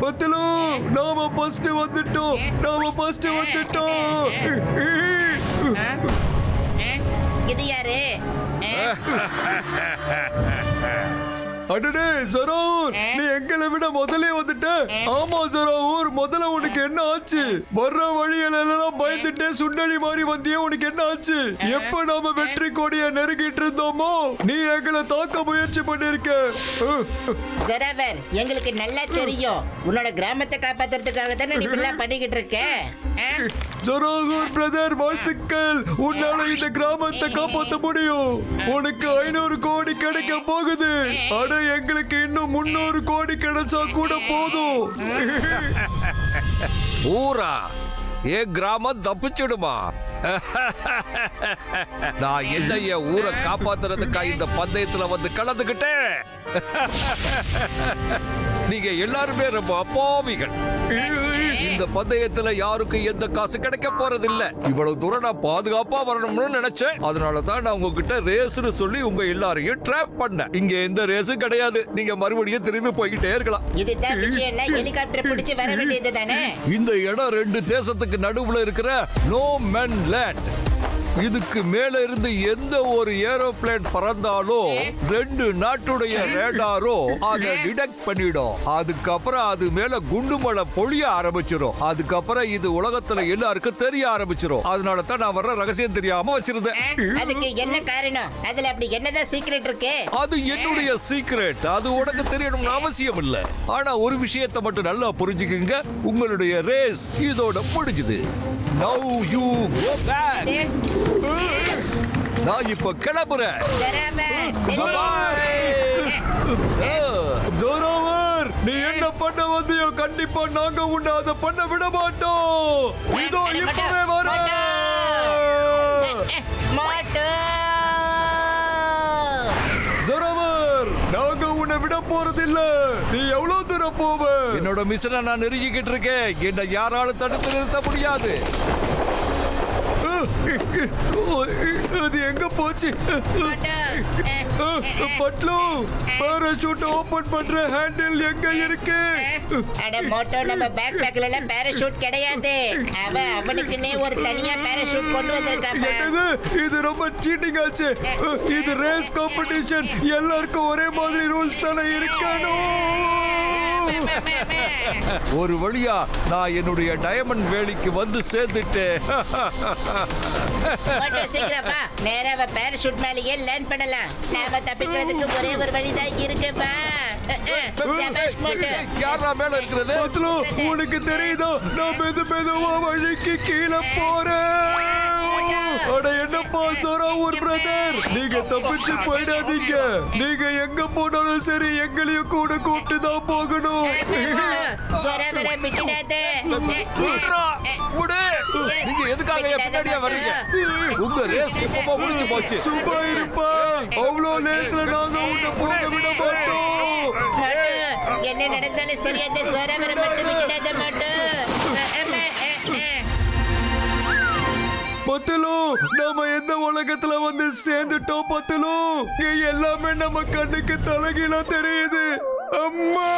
பத்துலு நாம ஃபர்ஸ்ட் வந்துட்டோம். இது யாரு? அடடே ஜராவூர், நீ எங்களை விட முதலே வந்துட்ட. ஆமா ஜராவூர், முதல்ல உனக்கு என்ன ஆச்சு? வர்ற வழியில எல்லாம் பயந்துட்டே சுண்டலி மாதிரி வந்தியே, உனக்கு என்ன ஆச்சு? எப்ப நாம வெற்றி கொடிய நெருங்கிட்டு இருந்தோமோ நீ எங்களை தாக்க முயற்சி பண்ணிருக்க. ஜராவர், எங்களுக்கு நல்லா தெரியும் உன்னோட கிராமத்தை காப்பாத்துறதுக்காக தானே நீ இப்படிலாம் பண்ணிக்கிட்டு இருக்க. ஜராவூர் பிரதர், வாழ்த்துக்கள். உன்னால இந்த கிராமத்தை காப்பாற்ற முடியும். உனக்கு 500 கோடி கிடைக்க போகுது. அட, எங்களுக்கு இன்னும் 300 கோடி கிடைச்சா கூட போதும். ஊரா என் கிராமம் தப்பிச்சிடுமா? நான் என்ன என் ஊரை காப்பாத்துறதுக்கா இந்த பந்தயத்துல வந்து கலந்துக்கிட்டேன்? நீங்க எல்லாருமே ரொம்ப அப்பாவிகள். இந்த பந்தயத்துல யாருக்கும் எந்த காசு கிடைக்க போறது இல்ல. இவ்வளவு தூரம் நான் பாதுகாப்பா வரணும்னு நினைச்சேன். அதனாலதான் நான் உங்ககிட்ட ரேஸ்னு சொல்லி உங்க எல்லாரையும் ட்ராப் பண்ணேன். இங்க எந்த ரேஸும் கிடையாது. நீங்க மறுபடியும் திரும்பி போய்கிட்டே இருக்கலாம். இதுதான் விஷயம். ஹெலிகாப்டர் பிடிச்சு வர வேண்டியது தானே. இந்த இடம் 2 தேசத்துக்கு நடுவுல இருக்கிற நோ மேன் லேண்ட். இதுக்கு மேல இருந்து எந்த ஒரு ஏரோப்ளேன் பறந்தாலும் 2 நாட்டுடைய ரேடாரோ அதை டிடெக்ட் பண்ணிடும். அதுக்கப்புறம் அது மேல குண்டுமழை பொழிய ஆரம்பிச்சிடும். அதுக்கப்புறம் இது உலகத்துல எல்லாருக்கும் தெரிய ஆரம்பிச்சிடும். அதனால தான் நான் வர்ற ரகசியம் தெரியாம வச்சிருந்தேன். அதுக்கு என்ன காரணம்? அதுல அப்படி என்னதான் சீக்ரெட் இருக்கு? அது என்னுடைய சீக்ரெட். அது உனக்கு தெரியணும்னு அவசியம் இல்ல. ஆனா ஒரு விஷயத்தை மட்டும் நல்லா புரிஞ்சுக்குங்க. உங்களுடைய ரேஸ் இதோட முடிஞ்சுது. Now you go back. நான் இப்ப கிளம்புறேன். ஜராவர், நீ என்ன பண்ண வந்தியோ கண்டிப்பா நாங்க உன்னை அதை பண்ண விட மாட்டோம். இதோ இப்பவே வர. ஜராவர், நாங்க உன்னை விட போறதில்ல. நீ எவ்வளவு தூரம் போவ? என்னோட மிஷனை நான் நெருங்கிக்கிட்டு இருக்கேன். என்ன யாராலும் தடுத்து நிறுத்த முடியாது. அது எங்க போச்சு? பட்லு, பாராசூட் ஓபன் பண்ற ஹேண்டில் எங்க இருக்கு? அட மோட்டோ, நம்ம பேக் பேக்ல எல்லாம் பாராசூட் கிடையாது. அவனுக்குன்னே ஒரு தனியா பாராசூட் கொண்டு வந்திருக்காங்க. இது ரொம்ப சீட்டிங் ஆச்சு. இது ரேஸ் காம்படிஷன். எல்லாருக்கும் ஒரே மாதிரி ரூல்ஸ் தானே இருக்கணும். ஒரு வழியா நான் என்னுடைய டைமண்ட் வேலிக்கு வந்து சேர்ந்துட்டேன். சீக்கிரமா நேரா பாராசூட் மேலேயே லேண்ட் பண்ணலாம். நாம தப்பிக்கிறதுக்கு ஒரே ஒரு வழிதான் இருக்குப்பா. யாரா மேல இருக்கிறது? உனக்கு தெரியுதோ, நான் மெதுவா வழிக்கு கீழே போறேன். அட என்னப்பா ஜராவூர் பிரதர், நீங்க தப்பிச்சு போயிடாதீங்க. நீங்க எங்க போனாலும் சரி எங்களையும் கூட கூப்பிட்டு தான் போகணும். நீங்க எதுக்காக பின்னாடியா வர்றீங்க? உங்க ரேஸ் இப்ப முடிஞ்சு போச்சு. சும்மா இருப்பா, அவ்வளோ லேஸ்ல நாங்க உன்னை போக விட மாட்டோம். என்ன நடந்தாலும் சரி, அந்த ஜராவரை மட்டும் விட்டுடாத மாட்டோம். பத்துலு, நாம எந்த உலகத்துல வந்து சேர்ந்துட்டோம் பத்துலு. எல்லாமே நம்ம கண்ணுக்கு தலைகீழா தெரியுது. அம்மா,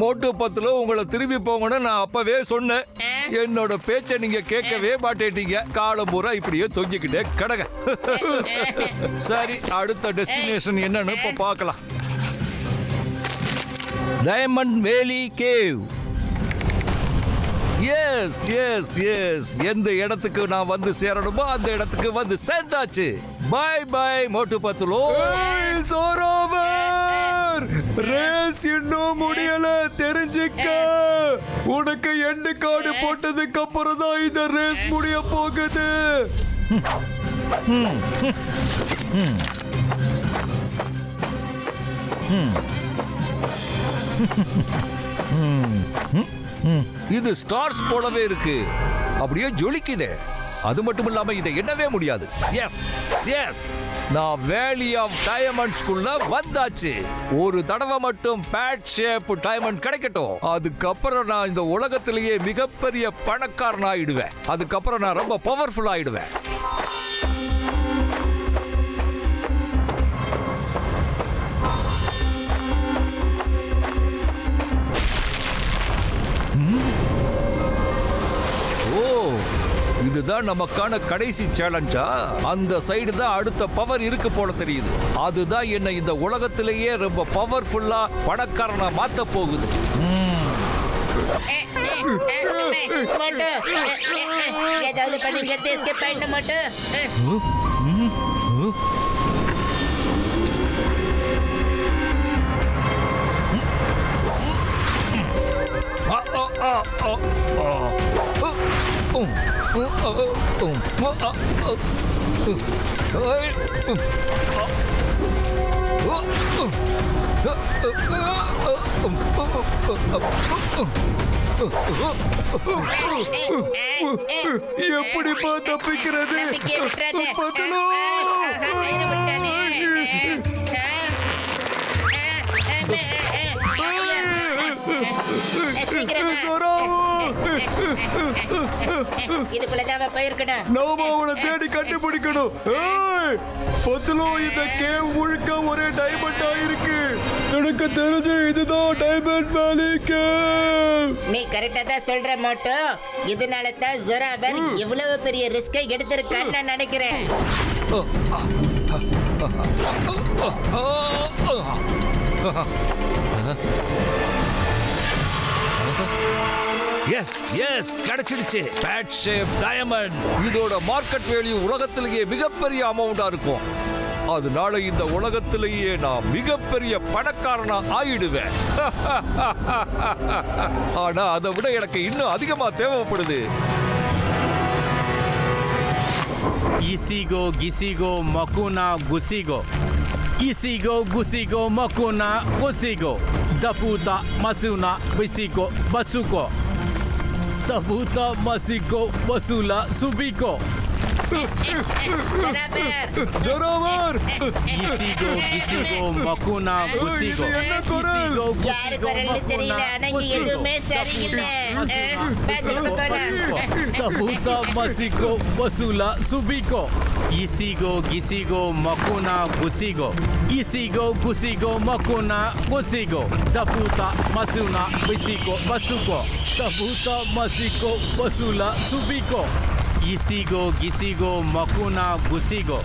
மோட்டு பத்துல உங்களை திரும்பி போங்கன்னு நான் அப்பவே சொன்னேன். என்னோட பேச்ச நீங்க கேட்கவே மாட்டேட்டீங்க. காலம் பூரா இப்படியே தொங்கிக்கிட்டே கடக. சரி, அடுத்த டெஸ்டினேஷன் என்னன்னு இப்ப பார்க்கலாம். டைமண்ட் வேலி கேவ். எஸ் எஸ் எஸ், எந்த இடத்துக்கு நான் வந்து சேரணுமோ அந்த இடத்துக்கு வந்து சேர்ந்தாச்சு. By by Motu பத்துலோ. ஜராவர், ரேஸ் இன்னும் முடியல, தெரிஞ்சுக்க. உனக்கு எண்டு கார்டு போட்டதுக்கு அப்புறம் தான் இந்த ரேஸ் முடிய போகுது. இது ஸ்டார்ஸ் போலவே இருக்கு. அப்படியே ஜொலிக்குதே. அது மட்டும் இல்லாம இதை எண்ணவே முடியாது. எஸ் எஸ், நான் வேலி ஆஃப் டைமண்ட்ஸ்குள்ள வந்தாச்சு. ஒரு தடவை மட்டும் பேட் ஷேப் டைமண்ட் கிடைக்கட்டும், அதுக்கப்புறம் நான் இந்த உலகத்திலேயே மிகப்பெரிய பணக்காரன் ஆயிடுவேன். அதுக்கப்புறம் நான் ரொம்ப பவர்ஃபுல் ஆயிடுவேன். இதுதான் நமக்கான கடைசி சேலஞ்சா? அந்த சைடு தான் அடுத்த பவர் இருக்கு போல தெரியுது. அதுதான் என்ன இந்த உலகத்திலேயே ரொம்ப பவர்ஃபுல்லா பணக்காரனா மாத்த போகுது. ஏதாவது பண்ணி எஸ்கேப் ஆயிட மாட்டோம். எப்படிப்பா தப்பிக்கிறது? இதுக்குள்ளதான் போயிருக்கணும். நாம அவனை தேடி கண்டுபிடிக்கணும். பத்துலோ இந்த கேவ் முழுக்க ஒரே டைமண்ட் ஆயிருக்கு. எனக்கு தெரிஞ்சு இதுதான் டைமண்ட் வேலி கேவ். நீ கரெக்டா தான் சொல்ற மாட்டோம். இதனால தான் ஜொராபர் இவ்வளவு பெரிய ரிஸ்கை எடுத்திருக்கான்னு நான் நினைக்கிறேன். எஸ் எஸ், கிடைச்சிடுச்சு. Bad shape diamond. இதோட மார்க்கெட் வேல்யூ உலகத்திலேயே மிகப்பெரிய அமௌண்டா இருக்கும். அதனால இந்த உலகத்திலேயே நான் மிகப்பெரிய பணக்காரனா ஆயிடுவேன். ஆனா அதை விட எனக்கு இன்னும் அதிகமா தேவைப்படுது. Isigo, gisigo, makuna, gusigo. Isigo, gusigo, makuna, gusigo. Daputa, masuna, bisigo, basuko. Daputa, masiko, basula, subiko. ஜொராபர், Isigo, gisigo, makuna, gusigo. Isigo, யாரு gisigo, குரல்னு தெரியல, makuna, ஆனா இங்க எதுவுமே சரியில்லை. பேசுறதுக்கு போலாம். Daputa, masiko, basula, subiko. Isigo, gisigo, makuna, gusigo. Isigo, gusigo, makuna, gusigo. Daputa, masuna, bisigo, basuko. Daputa, masiko, basula, subiko. Isigo, gisigo, makuna, gusigo.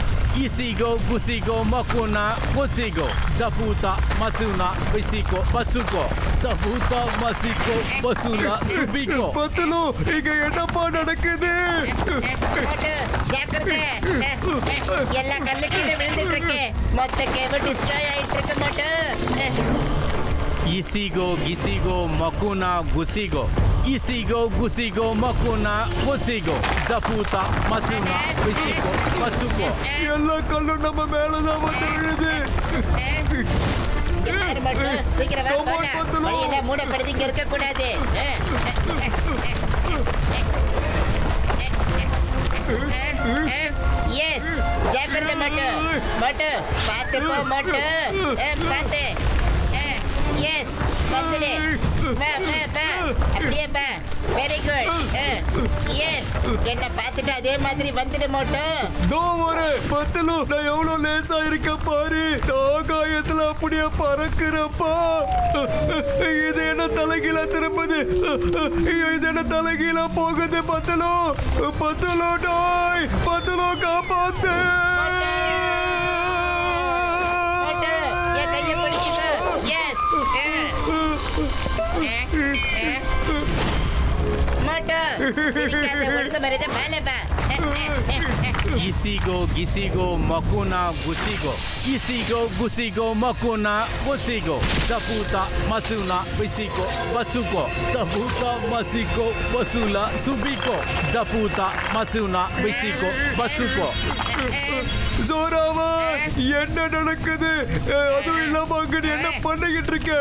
Isigo, gusigo, makuna, gusigo. Daputa, masuna, bisigo, basuko. Daputa, masiko, basula, subiko. பத்துலோ இங்க என்னப்பா நடக்குது? ஜாக்கிரதை. எல்லா கல்லு கீழே விழுந்துட்டு இருக்கு. மொத்த கேவ் டிஸ்ட்ராய் ஆயிட்டு இருக்க மாட்டோம். Isigo, gisigo, makuna, gusigo. Isigo, gusigo, makuna, gusigo. Daputa, masuna, bisigo, basuko. எல்லா கல்லும் நம்ம மேலதான் வந்து விழுது. எல்லாரும் மட்டும் சீக்கிரமா ஆமா, போலாம். பத்துலோ. வழியெல்லாம் மூடப்படுது, இங்க இருக்க கூடாது. எஸ், ஜாக்கிரதை மட்டும். மட்டும் பார்த்து போ மட்டும். பார்த்து. எஸ், வந்துடு. வா வா வா, அப்படியே வா. Very good. எஸ், என்ன பார்த்துட்டு அதே மாதிரி வந்துடு மட்டும். தோ வரே பத்துலோ, நான் எவ்வளவு லேசா இருக்க பாரு. ஆகாயத்துல அப்படியே பறக்குறப்பா. இது என்ன தலைகீழா திரும்புது? இது என்ன தலைகீழா போகுது? பத்துலோ, பத்துலோ டாய், பத்துலோ காப்பாத்து. மட்டும் என் கையை பிடிச்சுக்கோ. எஸ். மட்டும் சிரிக்காத, ஒழுங்கு மரியாதை மேலே வா. Isigo, gisigo, makuna, gusigo. Isigo, gusigo, makuna, gusigo. Daputa, masuna, bisigo, basuko. Daputa, masiko, basula, subiko. Daputa, masuna, bisigo, basuko. ஜோராவா, என்ன நடக்குது? அதுவும் இல்லாம அங்க நீ என்ன பண்ணிக்கிட்டு இருக்க?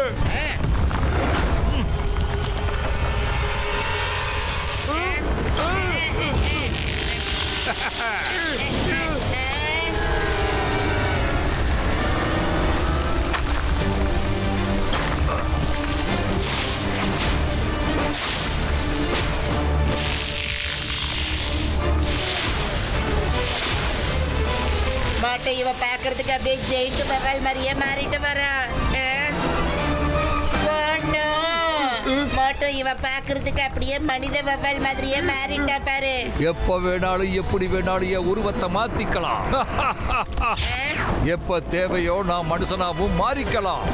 மாட்டை இவ பாக்குறதுக்கு அப்படியே ஜெயிட்டு பவால் மாதிரியே மாறிட்டு வரான். மாட்டோ இவ பாக்குறதுக்கு அப்படியே மனித வவால் மாதிரியே மாறிட்டா பாரு. எப்ப வேணாலும் எப்படி வேணாலும் என் உருவத்தை மாத்திக்கலாம். எப்ப தேவையோ நான் மனுஷனாவும் மாறிக்கலாம்.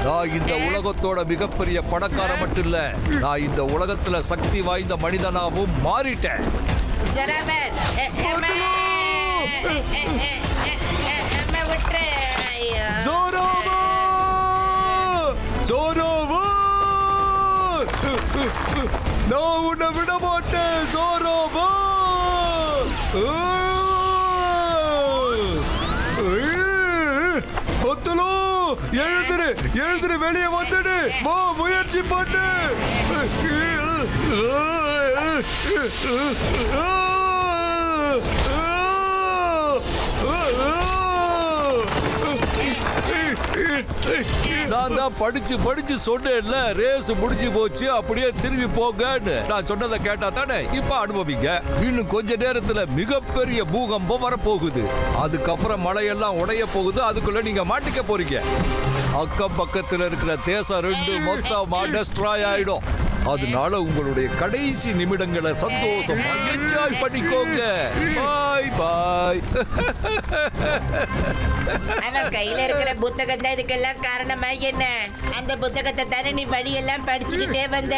நான் இந்த உலகத்தோட மிகப்பெரிய பணக்கார மட்டும் இல்ல, நான் இந்த உலகத்துல சக்தி வாய்ந்த மனிதனாவும் மாறிட்டேன். ஜராபர், அம்மா விட்டுரு. ஐயோ. ஜோராவா! ஜோராவா! நான் உன்னை விட மாட்டேன் ஜோராவா! ஒத்துலோ எழுதுரு எழுதுரு, வெளியே வந்துடு, வா முயற்சி பண்ணு. நான் தான் படிச்சு படிச்சு சொன்னேன்ல, ரேஸ் முடிஞ்சு போச்சு, அப்படியே திரும்பி போங்கன்னு. நான் சொன்னதை கேட்டா தானே இப்ப அனுபவிங்க. இன்னும் கொஞ்ச நேரத்துல மிகப்பெரிய பூகம்பம் வரப்போகுது. அதுக்கப்புறம் மழையெல்லாம் உடைய போகுது. அதுக்குள்ள நீங்க மாட்டிக்க போறீங்க. அக்கம் பக்கத்துல இருக்கிற தேசம் ரெண்டு மொத்தமா டெஸ்ட்ராய் ஆயிடும். அதனால உங்களுடைய கடைசி நிமிடங்களை சந்தோஷமா என்ஜாய் பண்ணிக்கோங்க. பாய் பாய். அவன் கையில இருக்கிற புத்தகம் தான் இதுக்கெல்லாம் காரணமா என்ன? அந்த புத்தகத்தை தானே நீ வழியெல்லாம் படிச்சுக்கிட்டே வந்த.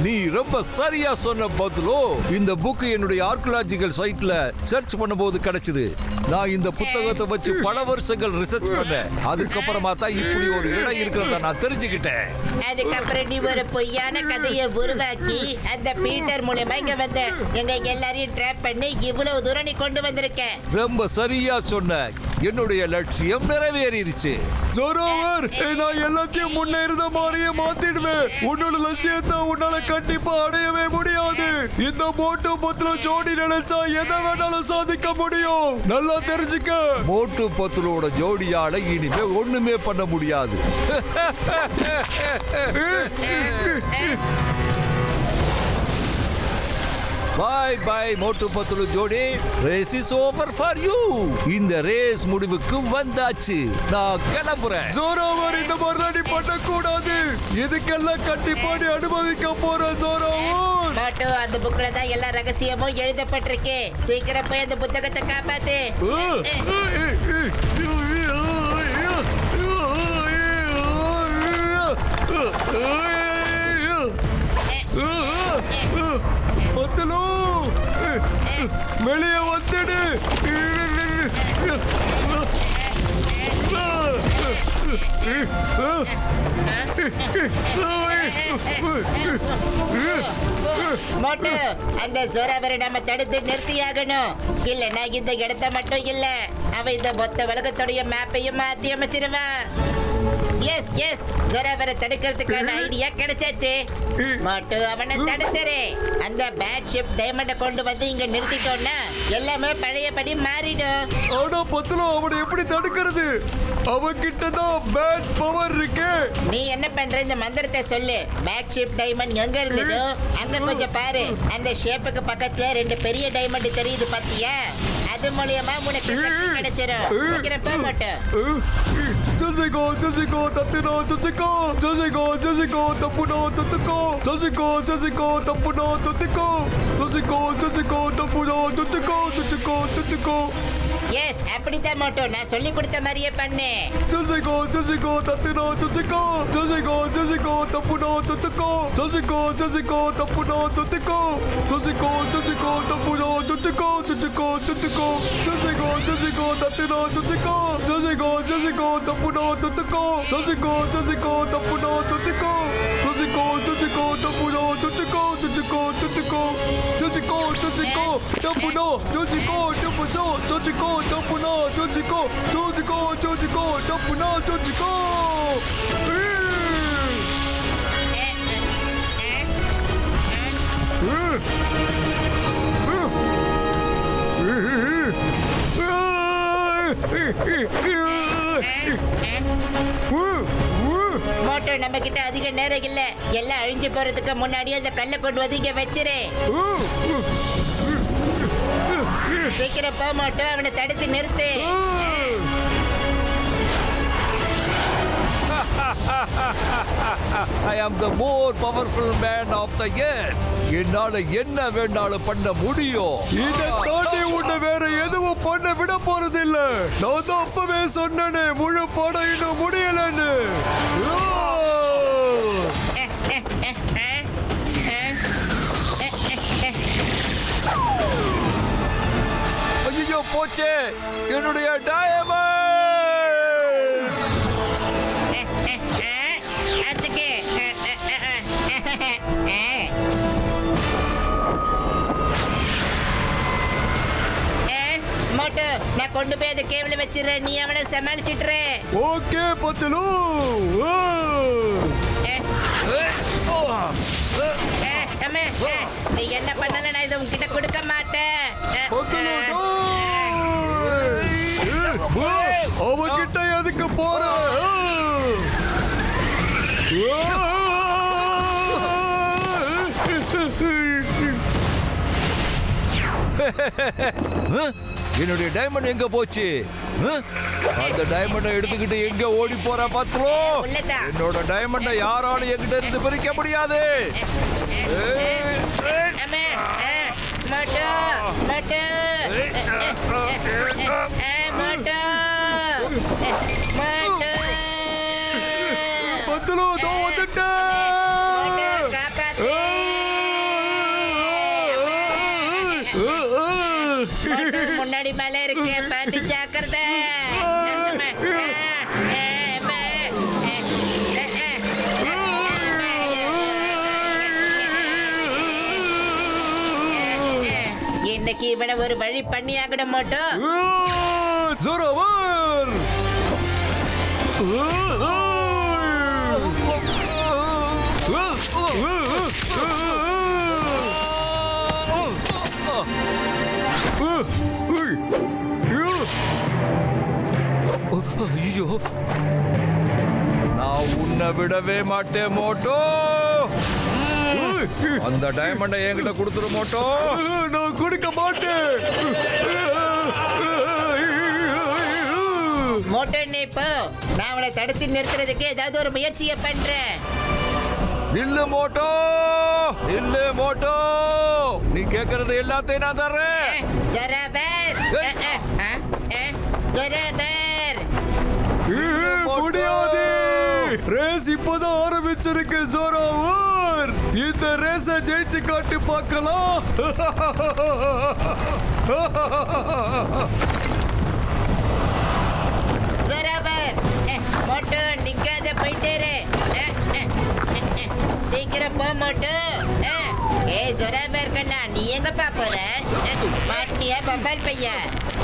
நீ ரொம்ப சரியா சொன்ன பதிலோ. இந்த புக் என்னுடைய ஆர்கியாலஜிக்கல் சைட்ல சர்ச் பண்ணும்போது கிடைச்சது. நான் இந்த புத்தகத்தை வச்சு பல வருஷங்கள் ரிசர்ச் பண்ணேன். அதுக்கப்புறமா தான் இப்படி ஒரு இடம் இருக்கிறத நான் தெரிஞ்சுக்கிட்டேன். அதுக்கப்புறம் நீ ஒரு பொய்யான கதையை உருவாக்கி அந்த பீட்டர் மூலமா இங்க வந்த எங்க எல்லாரையும் ட்ராப் பண்ணி இவ்வளவு தூரம் நீ கொண்டு வந்திருக்க. ரொம்ப சரியா சொன்ன. என்னுடைய லட்சியம் நிறைவேறிடுச்சு. ஜோராவர், நான் எல்லாத்தையும் முன்ன இருந்த மாதிரியே மாத்திடுவேன். உன்னோட லட்சியத்தை உன்னால கண்டிப்பா அடையவே முடியாது. இந்த மோட்டு பத்துல ஜோடி நினைச்சா எதை வேணாலும் சாதிக்க முடியும். நல்லா தெரிஞ்சுக்க. மோட்டு பத்துலோட ஜோடியால இனிமே ஒண்ணுமே பண்ண முடியாது. பாய் பாய் மோட்டு பத்துலு ஜோடி. Race is over for you. இந்த ரேஸ் முடிவுக்கு வந்தாச்சு. நான் கிளம்புறேன். ஜோராவர், இந்த மாதிரி நீ பண்ணக்கூடாது. இதுக்கெல்லாம் கண்டிப்பா நீ அனுபவிக்க போற ஜோராவர். மாட்டோ, அந்த புக்ல தான் எல்லா ரகசியமும் எழுதப்பட்டிருக்கு. சீக்கிரம் போய் அந்த புத்தகத்தை காப்பாத்து. பத்துலு, வெளியே வந்துடு. மோட்டு, அந்த ஜோராவரை நம்ம தடுத்து நிறுத்தியாகணும். இல்லைன்னா இந்த இடத்த மட்டும் இல்ல, அவன் இந்த மொத்த உலகத்துடைய மேப்பையும் மாத்தி அமைச்சிருவான். எஸ் எஸ், ஜோராவரை தடுக்கிறதுக்கான ஐடியா கிடைச்சாச்சு. மோட்டு, அவனை தடுத்துரு. அந்த பேட் ஷிப் டைமண்ட கொண்டு வந்து இங்க நிறுத்திட்டோம்னா எல்லாமே பழையபடி மாறிடும். ஆனா பத்துலு, அவனை எப்படி தடுக்கிறது? அவன்கிட்ட தான் பேட் பவர் இருக்கு. நீ என்ன பண்ற? இந்த மந்திரத்தை சொல்லு. பேக் ஷிப் டைமண்ட் எங்க இருந்ததோ அங்க கொஞ்சம் பாரு. அந்த ஷேப்புக்கு பக்கத்துல ரெண்டு பெரிய டைமண்ட் தெரியுது பாத்தியா? அது மூலியமா உனக்கு சக்தி கிடைச்சிரும். சீக்கிரம் போ மோட்டு. ஜெசிகோ ஜெசிகோ தத்துனோ துசிகோ, ஜெசிகோ ஜெசிகோ தப்புனோ துத்துக்கோ, ஜெசிகோ ஜெசிகோ தப்புனோ துத்திக்கோ, ஜெசிகோ ஜெசிகோ தப்புனோ துத்துக்கோ, துத்துக்கோ துத்துக்கோ. எஸ், அப்படித்தான் மோட்டு. நான் சொல்லி கொடுத்த மாதிரியே பண்ணு. ஜெசிகோ ஜெசிகோ தத்துனோ துசிகோ, ஜெசிகோ ஜெசிகோ தப்புனோ துத்துக்கோ, ஜெசிகோ ஜெசிகோ தப்புனோ துத்திக்கோ, ஜெசிகோ ஜெசிகோ தப்புனோ துத்துக்கோ, துத்துக்கோ துத்துக்கோ, ஜெசிகோ ஜெசிகோ தத்துனோ துசிகோ, ஜெசிகோ ஜெசிகோ தப்புனோ துத்துக்கோ, ஜெசிகோ ஜெசிகோ தப்புனோ துத்திக்கோ, ஜெசிகோ ஜெசிகோ தப்புனோ துத்துக்கோ, துத்துக்கோ துத்துக்கோ, ஜெசிகோ ஜெசிகோ தப்புனோ ஜெசிகோ தப்புனோ ஜெசிகோ தப்புனோ ஜெசிகோ ஜெசிகோ ஜெசிகோ தப்புனோ ஜெசிகோ. மட்டும் நம்ம கிட்ட அதிக நேரம் இல்ல. எல்லாம் அழிஞ்சு போறதுக்கு முன்னாடி அந்த கல்லை கொண்டு வந்து இங்க வச்சிரு. சீக்கிரம் போக மாட்டோம், அவனை தடுத்து நிறுத்து. I am the more powerful man of the earth. என்னால என்ன வேணாலும் பண்ண முடியும். இதை தாண்டி உன்னை வேற எதுவும் பண்ண விட போறது இல்ல. நான் தான் அப்பவே சொன்னேனே, முழு படம் இன்னும் முடியலன்னு. ஐயோ போச்சே, என்னுடைய டயமண்ட். மோட்டு, நான் கொண்டு போய் அந்த கேபிள வச்சிடுறேன், நீ அவனை சமாளிச்சிட்டுற. ஓகே பத்துலு. அம்மா, நீ என்ன பண்ணல, நான் இதை உன்கிட்ட கொடுக்க மாட்டேன். பத்துலு, அவகிட்ட எதுக்கு போற? என்னுடைய டைமண்ட் எங்க போச்சு? அந்த டைமண்டை எடுத்துக்கிட்டு எங்க ஓடி போற பத்ரோ? உள்ளதா. என்னோட டைமண்டை யாராலும் என்கிட்ட இருந்து பிரிக்க முடியாது. அம்மா, மோட்டு, மோட்டு, மோட்டு, மோட்டு. பத்துலு, தோ வந்துட்டேன். மோட்டு, காப்பாத்து. மோட்டு, முன்னாடி மலை இருக்கு, பார்த்து ஜாக்கிரதை. இன்னைக்கு இவனை ஒரு வழி பண்ணி ஆகணும் மட்டும். ஜோராவர். ஐயோ, நான் உன்னை விடவே மாட்டேன் மோட்டோ. அந்த டைமண்டை என்கிட்ட கொடுத்துரு மோட்டோ. நான் கொடுக்க மாட்டேன். மோட்டோ, நீ போ, நான் அவனை தடுத்து நிறுத்துறதுக்கு ஏதாவது ஒரு முயற்சியை பண்றேன். நில்லு மோட்டோ, நில்லு மோட்டோ. நீ கேக்குறது எல்லாத்தையும் நான் தர்றேன். ஜராபர், ஜராபர். முடியாது. ரேஸ் இப்பதான் ஆரம்பிச்சிருக்கு ஜோராவர். இந்த ரேஸ ஜெயிச்சு காட்டி பார்க்கலாம். ஜராபர், மோட்டோ நிக்காத, போயிட்டேரு. சீக்கிரம் போ மோட்டோ. ஜராபர் கண்ணா, நீ எங்கப்பா போற? மாட்டியா பப்பால் பையா?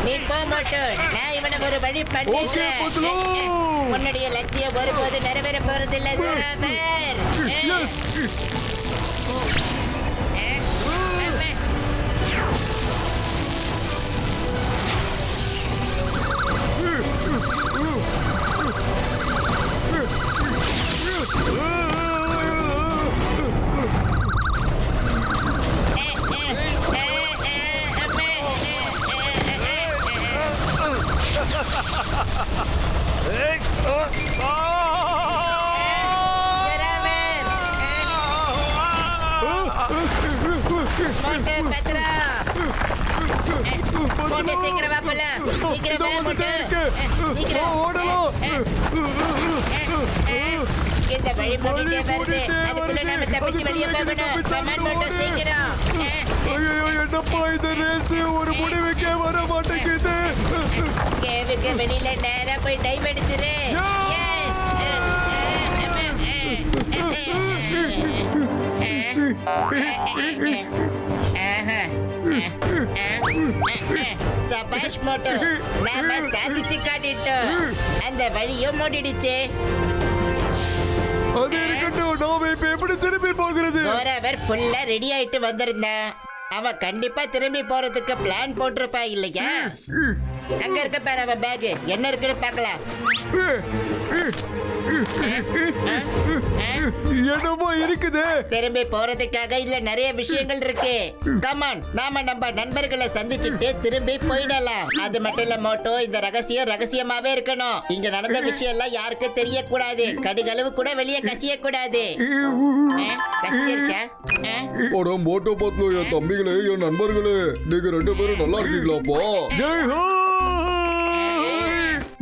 நீ போ மோட்டோ, நான் இவனை ஒரு வழி பண்ணிடுறேன். உன்னுடைய லட்சியம் ஒருபோது நிறைவேற போறது இல்ல ஜராபர். சீக்கிரம் வா போலாம். சீக்கிரம் வா மோட்டு. சீக்கிரம் ஓடலாம். இந்த வழி மூடிட்டே வருது. அதுக்குள்ள நாம தப்பிச்சு வெளியே போகணும். கமான் மோட்டு, சீக்கிரம். ஐயோ, என்னப்பா இந்த ரேஸ் ஒரு முடிவுக்கே வர மாட்டேங்குது. கேவுக்கு வெளியில நேரா போய் டைவ் அடிச்சிரு. எஸ். சபாஷ் மோட்டோ, நாம சாதிச்சு காட்டிட்டோம். அந்த வழியும் மூடிடுச்சு. அது இருக்கட்டும், நாம இப்ப எப்படி திரும்பி போகிறது? ஜோராவர் ஃபுல்லா ரெடி ஆயிட்டு வந்திருந்தான். அவன் கண்டிப்பா திரும்பி போறதுக்கு பிளான் போட்டிருப்பா இல்லையா? அங்க இருக்க பாரு அவன் பேக், என்ன இருக்குன்னு பார்க்கலாம். என்னமோ இருக்குதே. திரும்பி போறதுக்காக இதுல நிறைய விஷயங்கள் இருக்கு. கமான், நாம நம்ம நண்பர்களை சந்திச்சுட்டு திரும்பி போயிடலாம். அது மட்டும் இல்ல மோட்டோ, இந்த ரகசியம் ரகசியமாவே இருக்கணும். இங்க நடந்த விஷயம் எல்லாம் யாருக்கும் தெரியக்கூடாது. கடுகளவு கூட வெளியே கசிய கூடாது. கசிச்சிருச்சா? அட மோட்டோ பத்லோ, என் தம்பிகளே, என் நண்பர்களே, நீங்க 2 பேரும் நல்லா இருக்கீங்களாப்பா? ஜெய் ஹோ!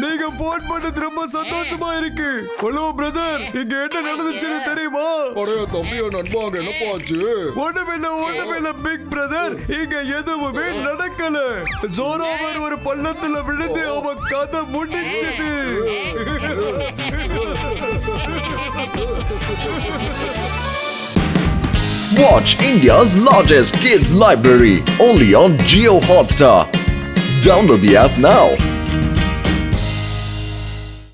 நீங்க போன் பண்ணது ரொம்ப சந்தோஷமா இருக்கு. ஹலோ பிரதர், இங்க என்ன நடந்துச்சுன்னு தெரியுமா? அட என் தம்பி, என் நண்பா, அங்க என்னப்பா ஆச்சு? ஒண்ணுமில்ல பிக் பிரதர், இங்க எதுவுமே நடக்கல. ஜோராவர் ஒரு பள்ளத்துல விழுந்து அவன் கதை முடிச்சது. Watch India's largest kids library only on Jio Hotstar. Download the app now.